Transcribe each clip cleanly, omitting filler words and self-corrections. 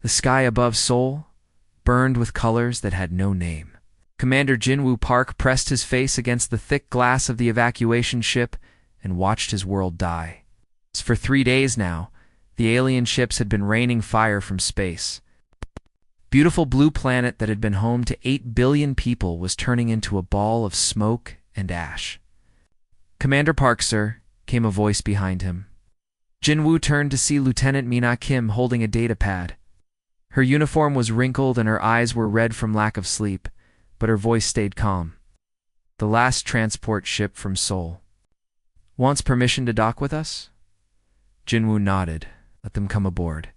The sky above Seoul burned with colors that had no name. Commander Jinwoo Park pressed his face against the thick glass of the evacuation ship and watched his world die. For 3 days now, the alien ships had been raining fire from space. Beautiful blue planet that had been home to 8 billion people was turning into a ball of smoke and ash. "Commander Park, sir," came a voice behind him. Jinwoo turned to see Lieutenant Mina Kim holding a data pad. Her uniform was wrinkled and her eyes were red from lack of sleep, but her voice stayed calm. "The last transport ship from Seoul. Wants permission to dock with us?" Jinwoo nodded. "Let them come aboard."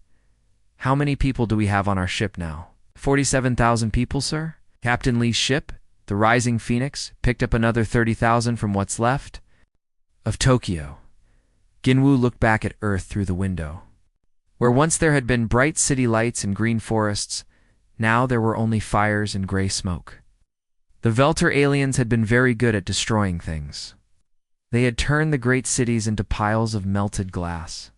"How many people do we have on our ship now?" 47,000 people, sir. Captain Lee's ship, the Rising Phoenix, picked up another 30,000 from what's left of Tokyo. Jinwoo looked back at Earth through the window. Where once there had been bright city lights and green forests, now there were only fires and gray smoke. The Veltar aliens had been very good at destroying things. They had turned the great cities into piles of melted glass.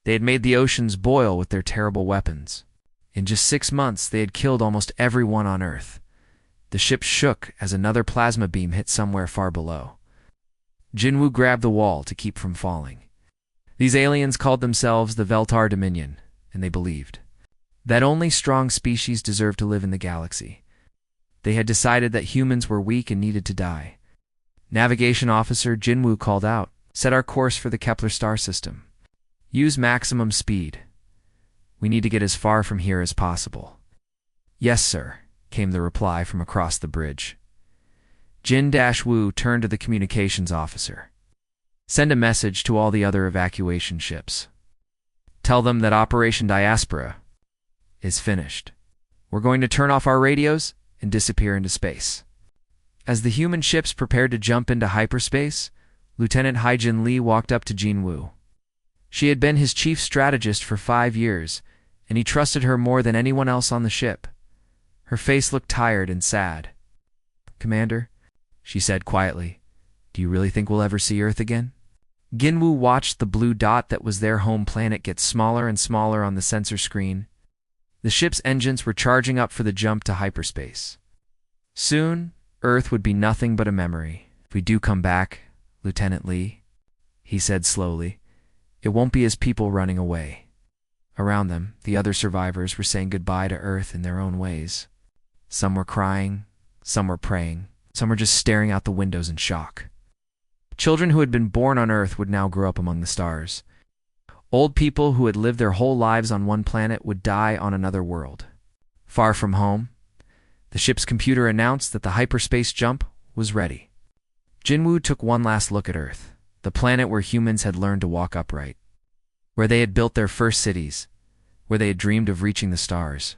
They had made the oceans boil with their terrible weapons. In just 6 months, they had killed almost everyone on Earth. The ship shook as another plasma beam hit somewhere far below. Jinwoo grabbed the wall to keep from falling. These aliens called themselves the Veltar Dominion, and they believed that only strong species deserved to live in the galaxy. They had decided that humans were weak and needed to die. Navigation Officer Jinwoo called out, "Set our course for the Kepler star system. Use maximum speed. We need to get as far from here as possible." "Yes, sir," came the reply from across the bridge. Jin-Woo turned to the communications officer. "Send a message to all the other evacuation ships. Tell them that Operation Diaspora is finished. We're going to turn off our radios and disappear into space." As the human ships prepared to jump into hyperspace, Lieutenant Haijin Lee walked up to Jinwoo. She had been his chief strategist for 5 years, and he trusted her more than anyone else on the ship. Her face looked tired and sad. "Commander," she said quietly, "do you really think we'll ever see Earth again?" Jinwoo watched the blue dot that was their home planet get smaller and smaller on the sensor screen. The ship's engines were charging up for the jump to hyperspace. "Soon, Earth would be nothing but a memory. If we do come back, Lieutenant Lee," he said slowly, "it won't be as people running away." Around them, the other survivors were saying goodbye to Earth in their own ways. Some were crying, some were praying, some were just staring out the windows in shock. Children who had been born on Earth would now grow up among the stars. Old people who had lived their whole lives on one planet would die on another world. Far from home, the ship's computer announced that the hyperspace jump was ready. Jinwoo took one last look at Earth, the planet where humans had learned to walk upright, where they had built their first cities, where they had dreamed of reaching the stars.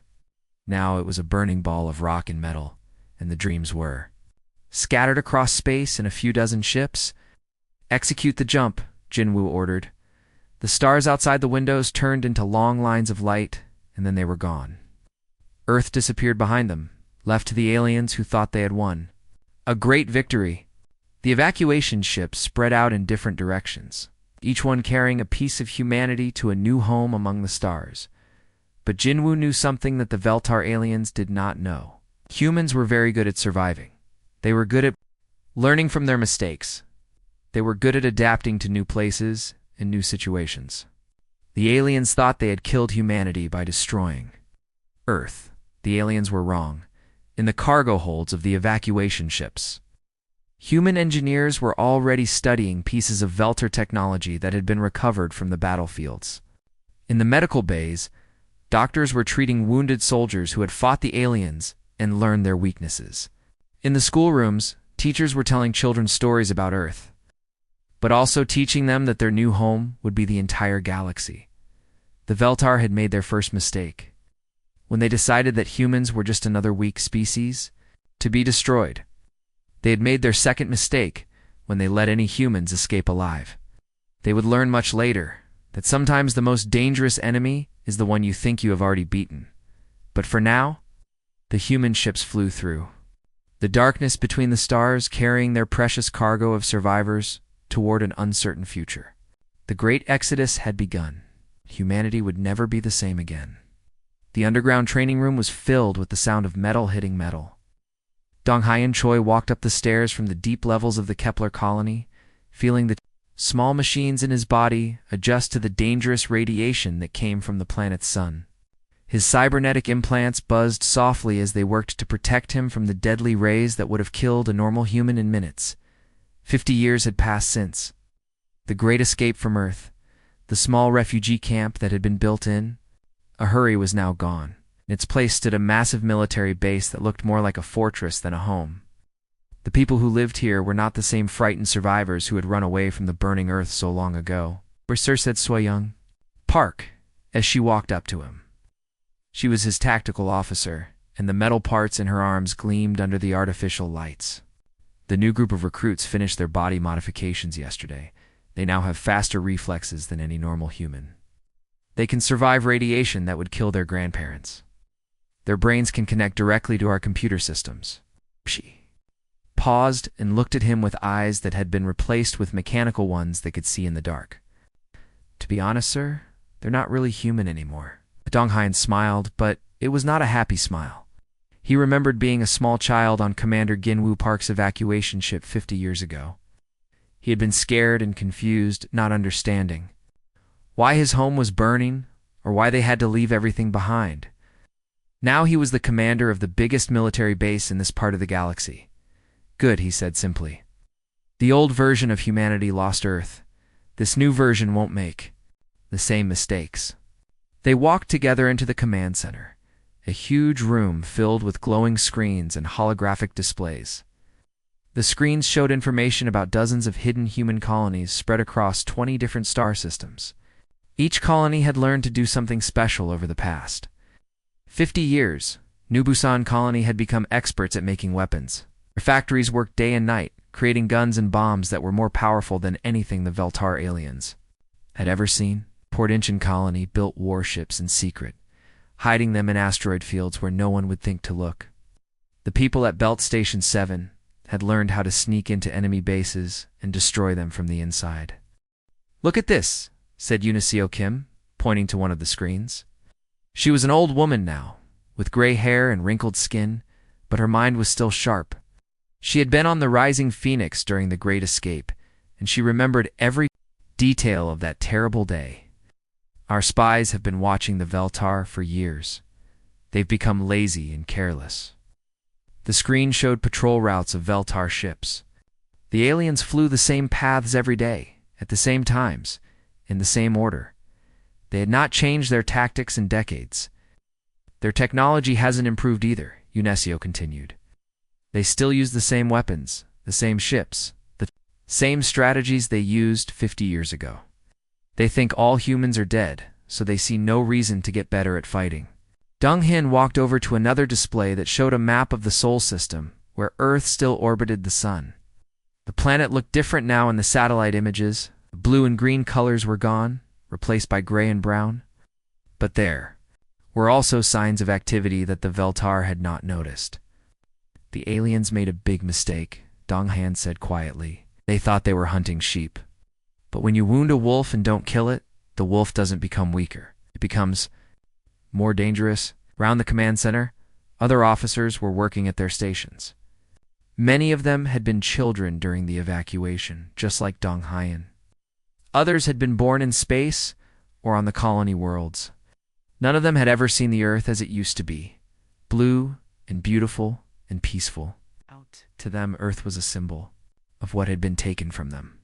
Now it was a burning ball of rock and metal, and the dreams were scattered across space in a few dozen ships. "Execute the jump," Jinwoo ordered. The stars outside the windows turned into long lines of light, and then they were gone. Earth disappeared behind them, left to the aliens who thought they had won. A great victory. The evacuation ships spread out in different directions, each one carrying a piece of humanity to a new home among the stars. But Jinwoo knew something that the Veltar aliens did not know. Humans were very good at surviving. They were good at learning from their mistakes. They were good at adapting to new places and new situations. The aliens thought they had killed humanity by destroying Earth. The aliens were wrong. In the cargo holds of the evacuation ships, human engineers were already studying pieces of Veltar technology that had been recovered from the battlefields. In the medical bays, doctors were treating wounded soldiers who had fought the aliens and learned their weaknesses. In the schoolrooms, teachers were telling children stories about Earth, but also teaching them that their new home would be the entire galaxy. The Veltar had made their first mistake when they decided that humans were just another weak species to be destroyed. They had made their second mistake when they let any humans escape alive. They would learn much later that sometimes the most dangerous enemy is the one you think you have already beaten. But for now, the human ships flew through the darkness between the stars, carrying their precious cargo of survivors toward an uncertain future. The great exodus had begun. Humanity would never be the same again. The underground training room was filled with the sound of metal hitting metal. Dong Hyan Choi walked up the stairs from the deep levels of the Kepler colony, feeling the small machines in his body adjust to the dangerous radiation that came from the planet's sun. His cybernetic implants buzzed softly as they worked to protect him from the deadly rays that would have killed a normal human in minutes. 50 years had passed since. The great escape from Earth, the small refugee camp that had been built in, a hurry was now gone. In its place stood a massive military base that looked more like a fortress than a home. The people who lived here were not the same frightened survivors who had run away from the burning Earth so long ago. "Where, sir?" said Soyoung Park, as she walked up to him. She was his tactical officer, and the metal parts in her arms gleamed under the artificial lights. The new group of recruits finished their body modifications yesterday. They now have faster reflexes than any normal human. They can survive radiation that would kill their grandparents. Their brains can connect directly to our computer systems. She paused and looked at him with eyes that had been replaced with mechanical ones that could see in the dark. "To be honest, sir, they're not really human anymore." Dong Hyan smiled, but it was not a happy smile. He remembered being a small child on Commander Ginwoo Park's evacuation ship 50 years ago. He had been scared and confused, not understanding why his home was burning or why they had to leave everything behind. Now he was the commander of the biggest military base in this part of the galaxy. "Good," he said simply. "The old version of humanity lost Earth. This new version won't make the same mistakes." They walked together into the command center, a huge room filled with glowing screens and holographic displays. The screens showed information about dozens of hidden human colonies spread across 20 different star systems. Each colony had learned to do something special over the past 50 years. New Busan colony had become experts at making weapons. Their factories worked day and night, creating guns and bombs that were more powerful than anything the Veltar aliens had ever seen. Port Incheon colony built warships in secret, hiding them in asteroid fields where no one would think to look. The people at Belt Station 7 had learned how to sneak into enemy bases and destroy them from the inside. "Look at this," said Uniseo Kim, pointing to one of the screens. She was an old woman now, with gray hair and wrinkled skin, but her mind was still sharp. She had been on the Rising Phoenix during the Great Escape, and she remembered every detail of that terrible day. "Our spies have been watching the Veltar for years. They've become lazy and careless." The screen showed patrol routes of Veltar ships. The aliens flew the same paths every day, at the same times, in the same order. They had not changed their tactics in decades. "Their technology hasn't improved either," Unesio continued. "They still use the same weapons, the same ships, the same strategies they used 50 years ago. They think all humans are dead, so they see no reason to get better at fighting." Dong Hin walked over to another display that showed a map of the Sol system, where Earth still orbited the sun. The planet looked different now in the satellite images. The blue and green colors were gone, replaced by gray and brown. But there were also signs of activity that the Veltar had not noticed. "The aliens made a big mistake," Dong Han said quietly. "They thought they were hunting sheep. But when you wound a wolf and don't kill it, the wolf doesn't become weaker. It becomes more dangerous." Round the command center, other officers were working at their stations. Many of them had been children during the evacuation, just like Dong Hyan. Others had been born in space or on the colony worlds. None of them had ever seen the Earth as it used to be, blue and beautiful and peaceful. To them, Earth was a symbol of what had been taken from them.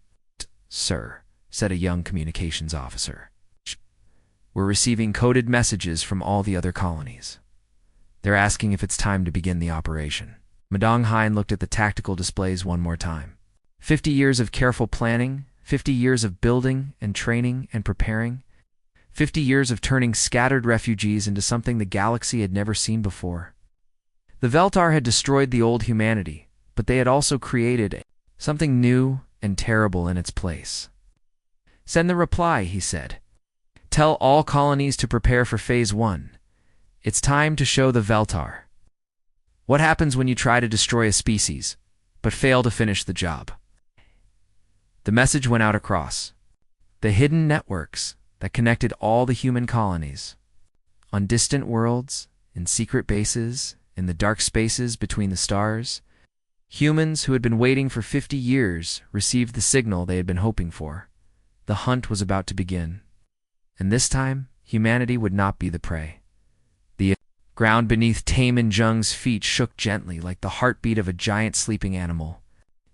"Sir," said a young communications officer, "we're receiving coded messages from all the other colonies. They're asking if it's time to begin the operation." Madong Hein looked at the tactical displays one more time. 50 years of careful planning, 50 years of building and training and preparing, 50 years of turning scattered refugees into something the galaxy had never seen before. The Veltar had destroyed the old humanity, but they had also created something new and terrible in its place. "Send the reply," he said. "Tell all colonies to prepare for Phase 1. It's time to show the Veltar what happens when you try to destroy a species, but fail to finish the job." The message went out across the hidden networks that connected all the human colonies. On distant worlds, in secret bases, in the dark spaces between the stars, humans who had been waiting for 50 years received the signal they had been hoping for. The hunt was about to begin. And this time, humanity would not be the prey. The ground beneath Taemin Jung's feet shook gently like the heartbeat of a giant sleeping animal.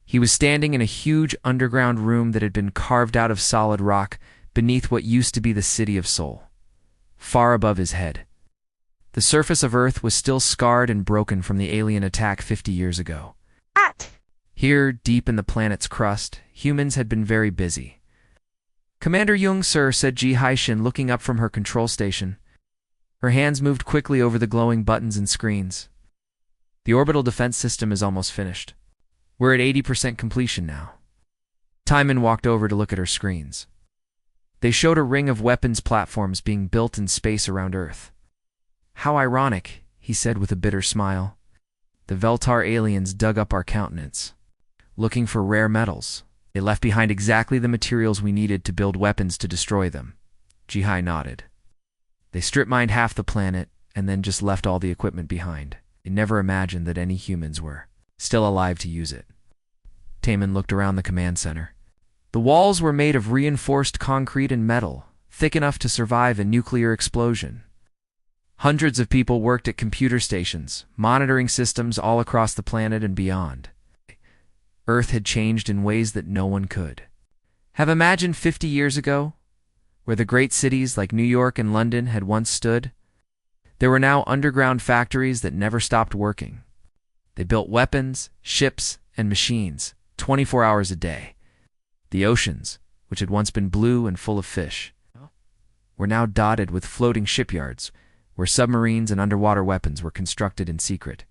He was standing in a huge underground room that had been carved out of solid rock beneath what used to be the city of Seoul, far above his head. The surface of Earth was still scarred and broken from the alien attack 50 years ago. Here, deep in the planet's crust, humans had been very busy. "Commander Jung, sir," said Ji Haishin, looking up from her control station. Her hands moved quickly over the glowing buttons and screens. "The orbital defense system is almost finished. We're at 80% completion now." Timon walked over to look at her screens. They showed a ring of weapons platforms being built in space around Earth. "How ironic," he said with a bitter smile. "The Veltar aliens dug up our continents, looking for rare metals. They left behind exactly the materials we needed to build weapons to destroy them." Jihai nodded. "They strip-mined half the planet and then just left all the equipment behind. They never imagined that any humans were still alive to use it." Taemin looked around the command center. The walls were made of reinforced concrete and metal, thick enough to survive a nuclear explosion. Hundreds of people worked at computer stations, monitoring systems all across the planet and beyond. Earth had changed in ways that no one could have imagined 50 years ago, where the great cities like New York and London had once stood. There were now underground factories that never stopped working. They built weapons, ships, and machines 24 hours a day. The oceans, which had once been blue and full of fish, were now dotted with floating shipyards where submarines and underwater weapons were constructed in secret.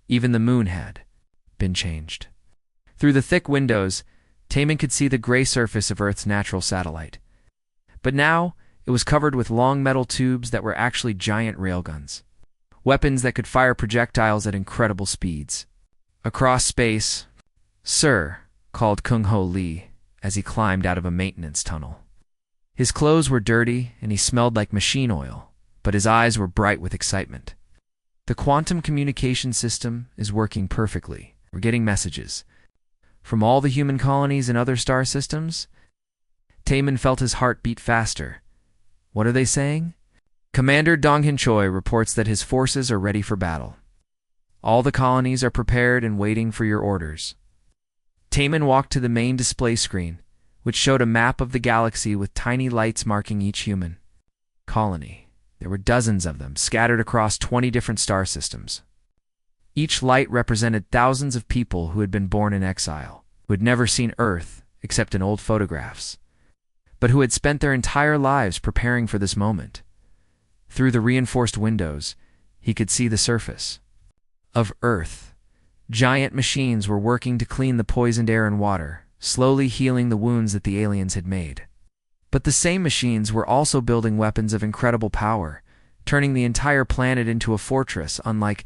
Even the moon had been changed. Through the thick windows, Taemin could see the gray surface of Earth's natural satellite. But now, it was covered with long metal tubes that were actually giant railguns, weapons that could fire projectiles at incredible speeds. Across space, "Sir," called Kung Ho Lee as he climbed out of a maintenance tunnel. His clothes were dirty and he smelled like machine oil, but his eyes were bright with excitement. "The quantum communication system is working perfectly. We're getting messages from all the human colonies and other star systems." Taemin felt his heart beat faster. "What are they saying?" "Commander Donghin Choi reports that his forces are ready for battle. All the colonies are prepared and waiting for your orders." Taemin walked to the main display screen, which showed a map of the galaxy with tiny lights marking each human colony. There were dozens of them, scattered across 20 different star systems. Each light represented thousands of people who had been born in exile, who had never seen Earth except in old photographs, but who had spent their entire lives preparing for this moment. Through the reinforced windows, he could see the surface of Earth. Giant machines were working to clean the poisoned air and water, slowly healing the wounds that the aliens had made. But the same machines were also building weapons of incredible power, turning the entire planet into a fortress unlike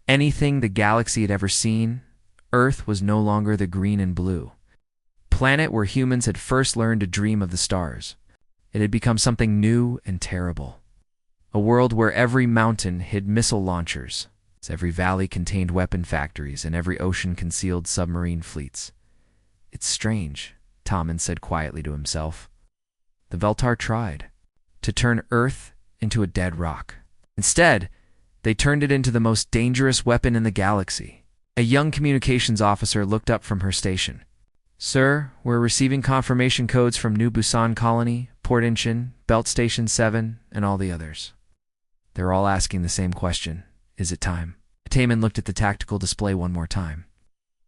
anything the galaxy had ever seen. Earth was no longer the green and blue planet where humans had first learned to dream of the stars. It had become something new and terrible. A world where every mountain hid missile launchers, every valley contained weapon factories, and every ocean concealed submarine fleets. "It's strange," Taemin said quietly to himself. The Veltar tried to turn Earth into a dead rock. Instead, they turned it into the most dangerous weapon in the galaxy. A young communications officer looked up from her station. "Sir, we're receiving confirmation codes from New Busan Colony, Port Incheon, Belt Station 7, and all the others. They're all asking the same question. Is it time?" Taemin looked at the tactical display one more time.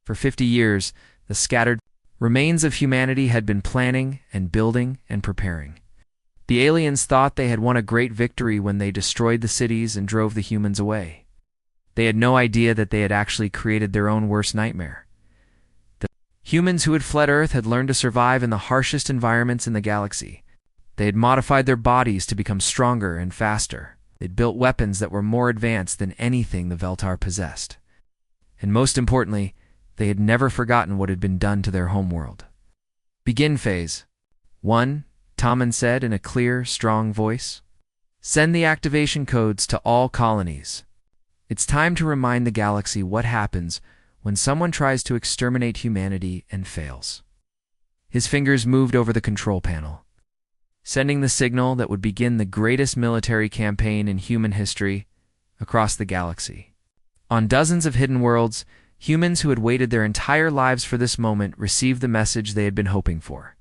For 50 years, the scattered remains of humanity had been planning and building and preparing. The aliens thought they had won a great victory when they destroyed the cities and drove the humans away. They had no idea that they had actually created their own worst nightmare. The humans who had fled Earth had learned to survive in the harshest environments in the galaxy. They had modified their bodies to become stronger and faster. They'd built weapons that were more advanced than anything the Veltar possessed. And most importantly, they had never forgotten what had been done to their homeworld. "Begin phase 1, Taemin said in a clear, strong voice. Send the activation codes to all colonies. It's time to remind the galaxy what happens when someone tries to exterminate humanity and fails. His fingers moved over the control panel, sending the signal that would begin the greatest military campaign in human history across the galaxy. On dozens of hidden worlds, humans who had waited their entire lives for this moment received the message they had been hoping for.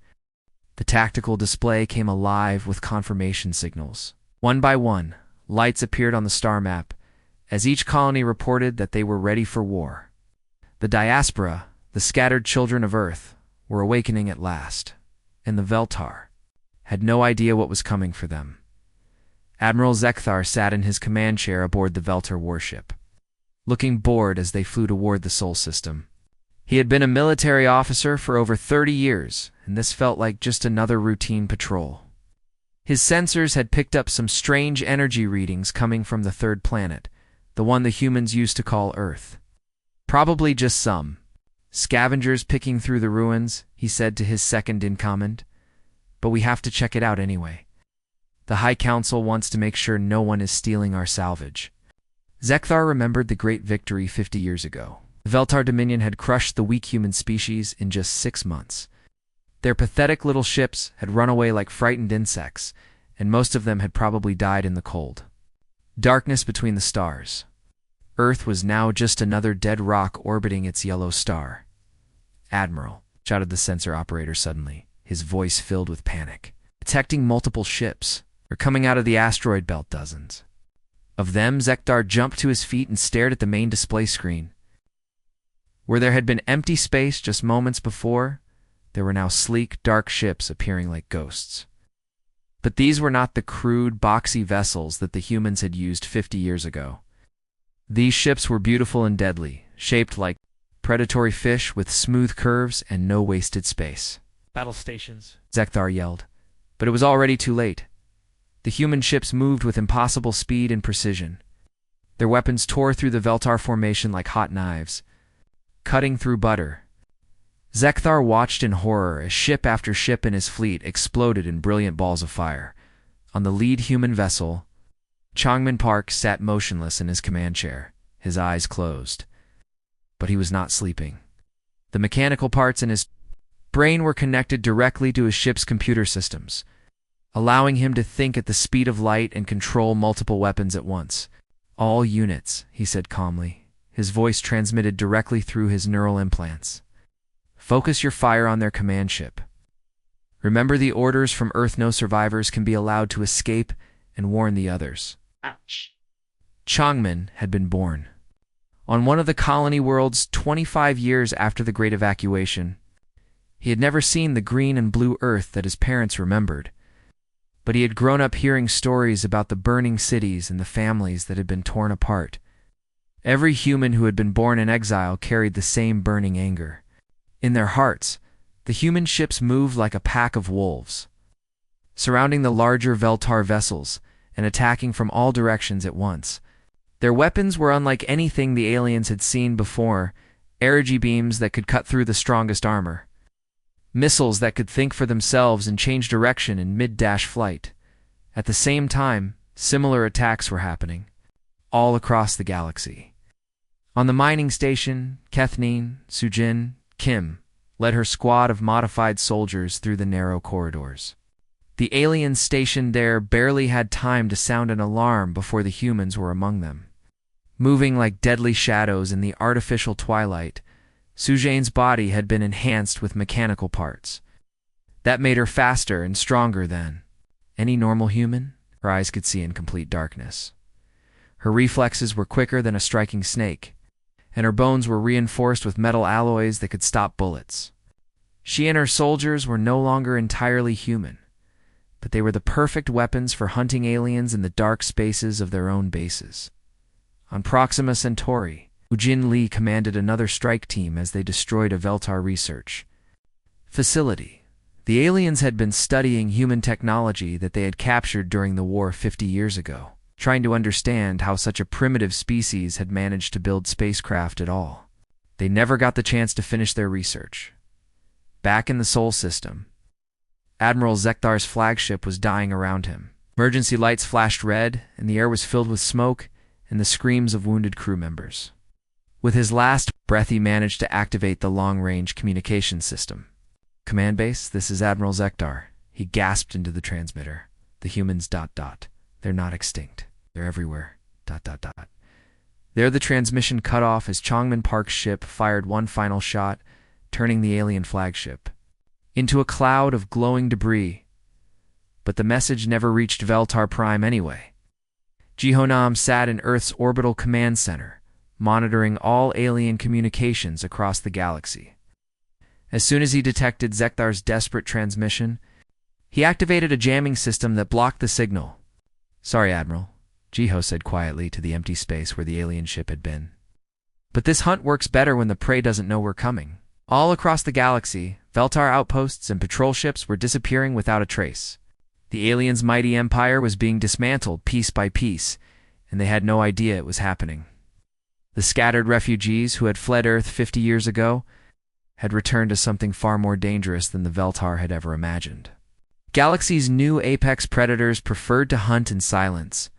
The tactical display came alive with confirmation signals. One by one, lights appeared on the star map as each colony reported that they were ready for war. The diaspora, the scattered children of Earth, were awakening at last, and the Veltar had no idea what was coming for them. Admiral Zekthar sat in his command chair aboard the Veltar warship, looking bored as they flew toward the Sol system. He had been a military officer for over 30 years, and this felt like just another routine patrol. His sensors had picked up some strange energy readings coming from the third planet, the one the humans used to call Earth. Probably just some scavengers picking through the ruins, he said to his second-in-command. But we have to check it out anyway. The High Council wants to make sure no one is stealing our salvage. Zekthar remembered the great victory 50 years ago. The Veltar Dominion had crushed the weak human species in just 6 months. Their pathetic little ships had run away like frightened insects, and most of them had probably died in the cold. Darkness between the stars. Earth was now just another dead rock orbiting its yellow star. "Admiral," shouted the sensor operator suddenly, his voice filled with panic. "Detecting multiple ships. They're coming out of the asteroid belt, dozens of them." Zekthar jumped to his feet and stared at the main display screen. Where there had been empty space just moments before, there were now sleek, dark ships appearing like ghosts. But these were not the crude, boxy vessels that the humans had used 50 years ago. These ships were beautiful and deadly, shaped like predatory fish with smooth curves and no wasted space. "Battle stations," Zekthar yelled, but it was already too late. The human ships moved with impossible speed and precision. Their weapons tore through the Veltar formation like hot knives, cutting through butter. Zekthar watched in horror as ship after ship in his fleet exploded in brilliant balls of fire. On the lead human vessel, Changmin Park sat motionless in his command chair, his eyes closed. But he was not sleeping. The mechanical parts in his brain were connected directly to his ship's computer systems, allowing him to think at the speed of light and control multiple weapons at once. "All units," he said calmly, his voice transmitted directly through his neural implants. "Focus your fire on their command ship. Remember the orders from Earth. No survivors can be allowed to escape, and warn the others." Ouch. Changmin had been born on one of the colony worlds 25 years after the Great Evacuation. He had never seen the green and blue Earth that his parents remembered, but he had grown up hearing stories about the burning cities and the families that had been torn apart. Every human who had been born in exile carried the same burning anger. In their hearts, the human ships moved like a pack of wolves, surrounding the larger Veltar vessels and attacking from all directions at once. Their weapons were unlike anything the aliens had seen before: energy beams that could cut through the strongest armor, missiles that could think for themselves and change direction in mid-dash flight. At the same time, similar attacks were happening all across the galaxy. On the mining station, Kethnine, Sujin, Kim led her squad of modified soldiers through the narrow corridors. The aliens stationed there barely had time to sound an alarm before the humans were among them. Moving like deadly shadows in the artificial twilight, Sujin's body had been enhanced with mechanical parts. That made her faster and stronger than any normal human her eyes could see in complete darkness. Her reflexes were quicker than a striking snake, and her bones were reinforced with metal alloys that could stop bullets. She and her soldiers were no longer entirely human, but they were the perfect weapons for hunting aliens in the dark spaces of their own bases. On Proxima Centauri, Ujin Li commanded another strike team as they destroyed a Veltar research facility. The aliens had been studying human technology that they had captured during the war 50 years ago, trying to understand how such a primitive species had managed to build spacecraft at all. They never got the chance to finish their research. Back in the Sol system, Admiral Zekthar's flagship was dying around him. Emergency lights flashed red, and the air was filled with smoke and the screams of wounded crew members. With his last breath, he managed to activate the long-range communication system. "Command base, this is Admiral Zekdar." He gasped into the transmitter. "The humans... They're not extinct. They're everywhere... There the transmission cut off as Chongman Park's ship fired one final shot, turning the alien flagship into a cloud of glowing debris. But the message never reached Veltar Prime anyway. Jihonam sat in Earth's orbital command center, monitoring all alien communications across the galaxy. As soon as he detected Zekdar's desperate transmission, he activated a jamming system that blocked the signal. "Sorry, Admiral," Jiho said quietly to the empty space where the alien ship had been. "But this hunt works better when the prey doesn't know we're coming." All across the galaxy, Veltar outposts and patrol ships were disappearing without a trace. The aliens' mighty empire was being dismantled piece by piece, and they had no idea it was happening. The scattered refugees who had fled Earth 50 years ago had returned to something far more dangerous than the Veltar had ever imagined. Galaxy's new apex predators preferred to hunt in silence.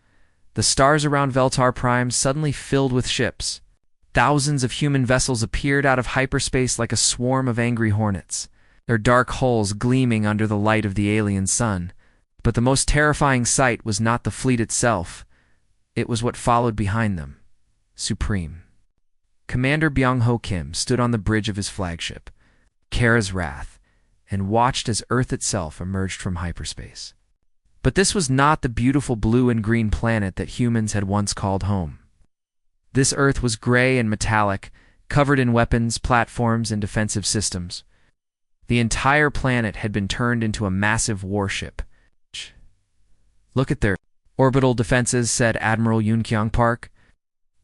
The stars around Veltar Prime suddenly filled with ships. Thousands of human vessels appeared out of hyperspace like a swarm of angry hornets, their dark hulls gleaming under the light of the alien sun. But the most terrifying sight was not the fleet itself. It was what followed behind them. Supreme. Commander Byung-ho Kim stood on the bridge of his flagship, Kara's Wrath, and watched as Earth itself emerged from hyperspace. But this was not the beautiful blue and green planet that humans had once called home. This Earth was gray and metallic, covered in weapons, platforms, and defensive systems. The entire planet had been turned into a massive warship. "Look at their orbital defenses," said Admiral Yunkyong Park,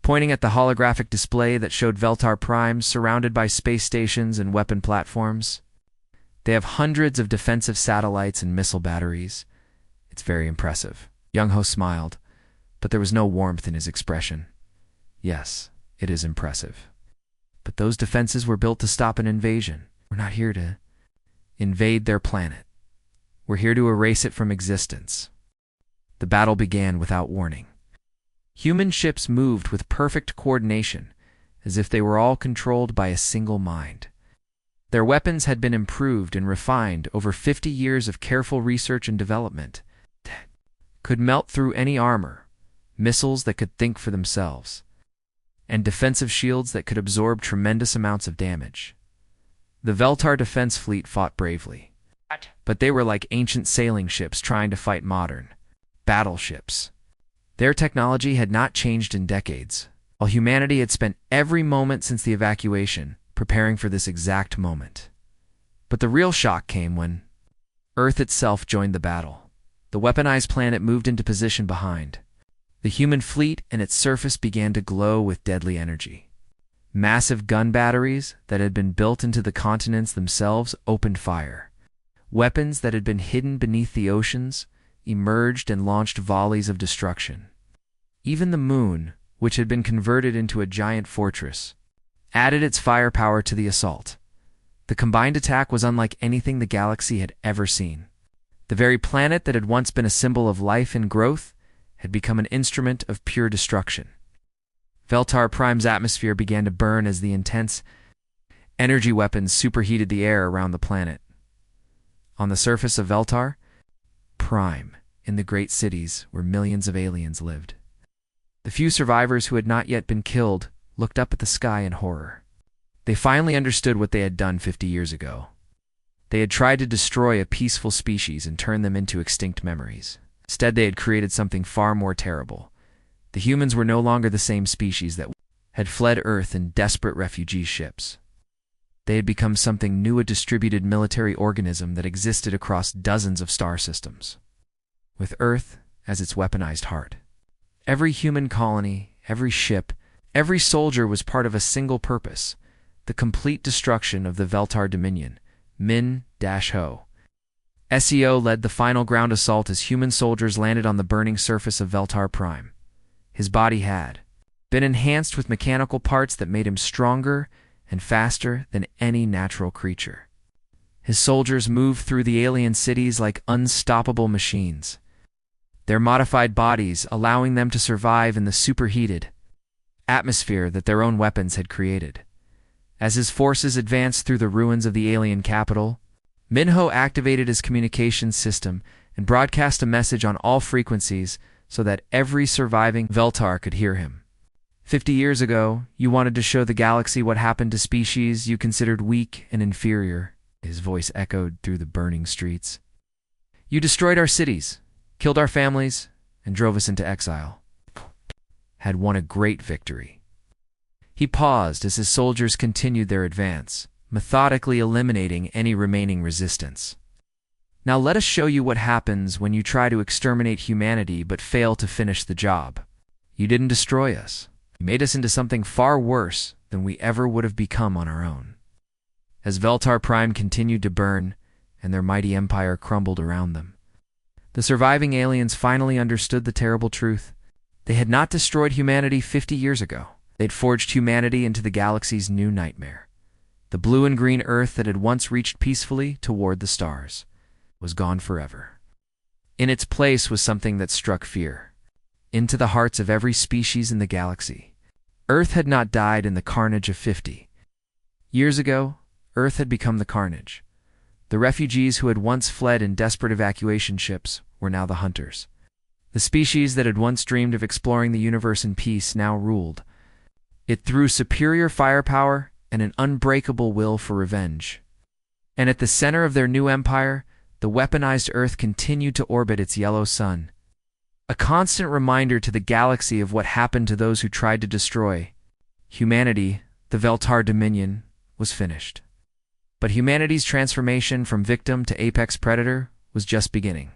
pointing at the holographic display that showed Veltar Prime surrounded by space stations and weapon platforms. "They have hundreds of defensive satellites and missile batteries. It's very impressive." Young-ho smiled, but there was no warmth in his expression. "Yes, it is impressive. But those defenses were built to stop an invasion. We're not here to invade their planet. We're here to erase it from existence." The battle began without warning. Human ships moved with perfect coordination, as if they were all controlled by a single mind. Their weapons had been improved and refined over 50 years of careful research and development. Could melt through any armor, missiles that could think for themselves, and defensive shields that could absorb tremendous amounts of damage. The Veltar defense fleet fought bravely, but they were like ancient sailing ships trying to fight modern battleships. Their technology had not changed in decades, while humanity had spent every moment since the evacuation preparing for this exact moment. But the real shock came when Earth itself joined the battle. The weaponized planet moved into position behind. The human fleet and its surface began to glow with deadly energy. Massive gun batteries that had been built into the continents themselves opened fire. Weapons that had been hidden beneath the oceans emerged and launched volleys of destruction. Even the moon, which had been converted into a giant fortress, added its firepower to the assault. The combined attack was unlike anything the galaxy had ever seen. The very planet that had once been a symbol of life and growth had become an instrument of pure destruction. Veltar Prime's atmosphere began to burn as the intense energy weapons superheated the air around the planet. On the surface of Veltar Prime, in the great cities where millions of aliens lived, the few survivors who had not yet been killed looked up at the sky in horror. They finally understood what they had done 50 years ago. They had tried to destroy a peaceful species and turn them into extinct memories. Instead, they had created something far more terrible. The humans were no longer the same species that had fled Earth in desperate refugee ships. They had become something new, a distributed military organism that existed across dozens of star systems, with Earth as its weaponized heart. Every human colony, every ship, every soldier was part of a single purpose: the complete destruction of the Veltar Dominion. Min-Ho. SEO led the final ground assault as human soldiers landed on the burning surface of Veltar Prime. His body had been enhanced with mechanical parts that made him stronger and faster than any natural creature. His soldiers moved through the alien cities like unstoppable machines. their modified bodies allowing them to survive in the superheated atmosphere that their own weapons had created. As his forces advanced through the ruins of the alien capital, Minho activated his communications system and broadcast a message on all frequencies so that every surviving Veltar could hear him. 50 years ago, you wanted to show the galaxy what happened to species you considered weak and inferior, his voice echoed through the burning streets. You destroyed our cities, killed our families, and drove us into exile. Had won a great victory. He paused as his soldiers continued their advance, methodically eliminating any remaining resistance. Now let us show you what happens when you try to exterminate humanity but fail to finish the job. You didn't destroy us. You made us into something far worse than we ever would have become on our own. As Veltar Prime continued to burn, and their mighty empire crumbled around them, the surviving aliens finally understood the terrible truth. They had not destroyed humanity 50 years ago. They'd forged humanity into the galaxy's new nightmare. The blue and green Earth that had once reached peacefully toward the stars was gone forever. In its place was something that struck fear into the hearts of every species in the galaxy. Earth had not died in the carnage of 50 years ago. Earth had become the carnage. The refugees who had once fled in desperate evacuation ships were now the hunters. The species that had once dreamed of exploring the universe in peace now ruled it through superior firepower and an unbreakable will for revenge. And at the center of their new empire, the weaponized Earth continued to orbit its yellow sun, a constant reminder to the galaxy of what happened to those who tried to destroy humanity. The Veltar Dominion was finished. But humanity's transformation from victim to apex predator was just beginning.